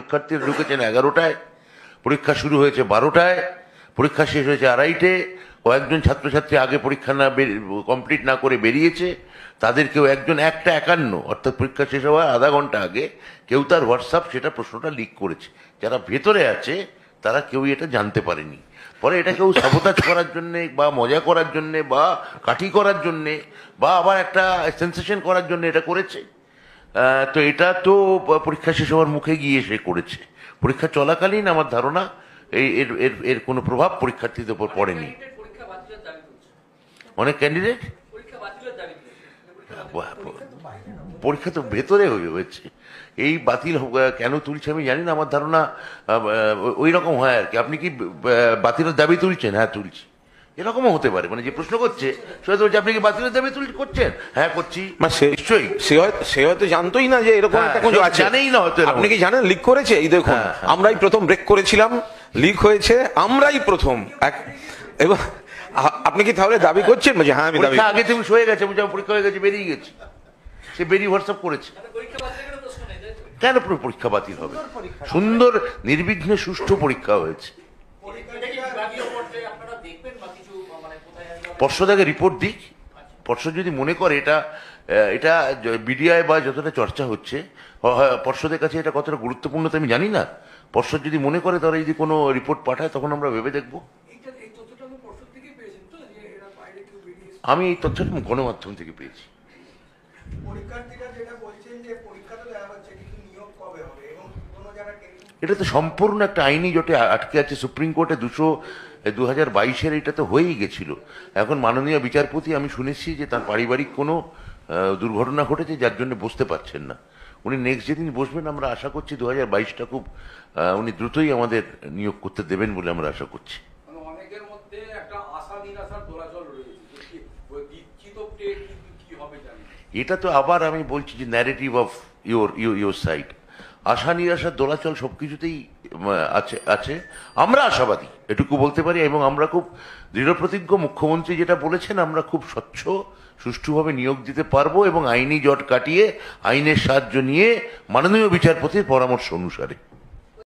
পরীক্ষার্থীরা ঢুকেছেন 11টায়, পরীক্ষা শুরু হয়েছে 12টায়, পরীক্ষা শেষ হয়েছে 2:30-এ। কয়েকজন ছাত্রছাত্রী আগে পরীক্ষা না কমপ্লিট না করে বেরিয়েছে, তাদের কেউ একজন 1:51 অর্থাৎ পরীক্ষা শেষ হওয়ার আধা ঘন্টা আগে কেউ তার হোয়াটসঅ্যাপ সেটা প্রশ্নটা লিক করেছে। যারা ভেতরে আছে তারা কেউই এটা জানতে পারেনি। পরে এটা কেউ সাবোতাজ করার জন্যে বা মজা করার জন্যে বা কাঠি করার জন্যে বা আবার একটা সেন্সেশন করার জন্য এটা করেছে। তো এটা তো পরীক্ষা শেষ হওয়ার মুখে গিয়ে সে করেছে। পরীক্ষা চলাকালীন আমার ধারণা এই এর এর এর কোনো প্রভাব পরীক্ষার্থীদের উপর পড়েনি। অনেক ক্যান্ডিডেট পরীক্ষা তো ভেতরে হয়েছে, এই বাতিল কেন তুলছে আমি জানি না। আমার ধারণা ওই রকম হয় আর কি। আপনি কি বাতিলের দাবি তুলছেন? হ্যাঁ তুলছি, এরকমও হতে পারে। মানে যে প্রশ্ন করছে সে হয়তো বলছে আপনি কি বাতিলের দাবি করছেন? হ্যাঁ করছি। নিশ্চয়ই সে হয়তো জানতোই না যে এরকম একটা কিছু আছে, জানেই না হয়তো। আপনি কি জানেন লিক করেছে? এই দেখুন, আমরাই প্রথম ব্রেক করেছিলাম, লিক হয়েছে আমরাই প্রথম। এবং আপনি কি তাহলে দাবি করছেন? হ্যাঁ আমি দাবি। আগে তুমি হয়ে গেছে, পরীক্ষা হয়ে গেছে, বেরিয়ে গেছে, সে বেরিয়ে হোয়াটসঅ্যাপ করেছে। কেন পরীক্ষা বাতিল হবে? সুন্দর নির্বিঘ্নে সুষ্ঠু পরীক্ষা হয়েছে। পর্ষদাকে রিপোর্ট দিক, পর্ষদ যদি মনে করে এটা এটা বিডিআই বা যতটা চর্চা হচ্ছে পর্ষদের কাছে এটা কতটা গুরুত্বপূর্ণ তো আমি জানি না। পর্ষদ যদি মনে করে তারা যদি কোনো রিপোর্ট পাঠায় তখন আমরা ভেবে দেখবো। আমি এই তথ্যটা গণমাধ্যম থেকে পেয়েছি। এটা তো সম্পূর্ণ একটা আইনি জটে আটকে আছে সুপ্রিম কোর্টে। 2022-এর এটা তো হয়েই গেছিল। এখন মাননীয় বিচারপতি আমি শুনেছি যে তার পারিবারিক কোনো দুর্ঘটনা ঘটেছে যার জন্য বসতে পারছেন না। উনি নেক্সট যেদিন বসবেন আমরা আশা করছি 2022টা খুব উনি দ্রুতই আমাদের নিয়োগ করতে দেবেন বলে আমরা আশা করছি। অনেকের মধ্যে একটা আশা নিরাশার দোলাচল রয়েছে। এটা তো আবার আমি বলছি যে ন্যারেটিভ অফ ইউর সাইড। আশা নিরাশার দোলাচল সবকিছুতেই আছে। আমরা আশাবাদী এটুকু বলতে পারি, এবং আমরা খুব দৃঢ়প্রতিজ্ঞ। মুখ্যমন্ত্রী যেটা বলেছেন আমরা খুব স্বচ্ছ সুষ্ঠুভাবে নিয়োগ দিতে পারবো এবং আইনি জট কাটিয়ে আইনের সাহায্য নিয়ে মাননীয় বিচারপতির পরামর্শ অনুসারে।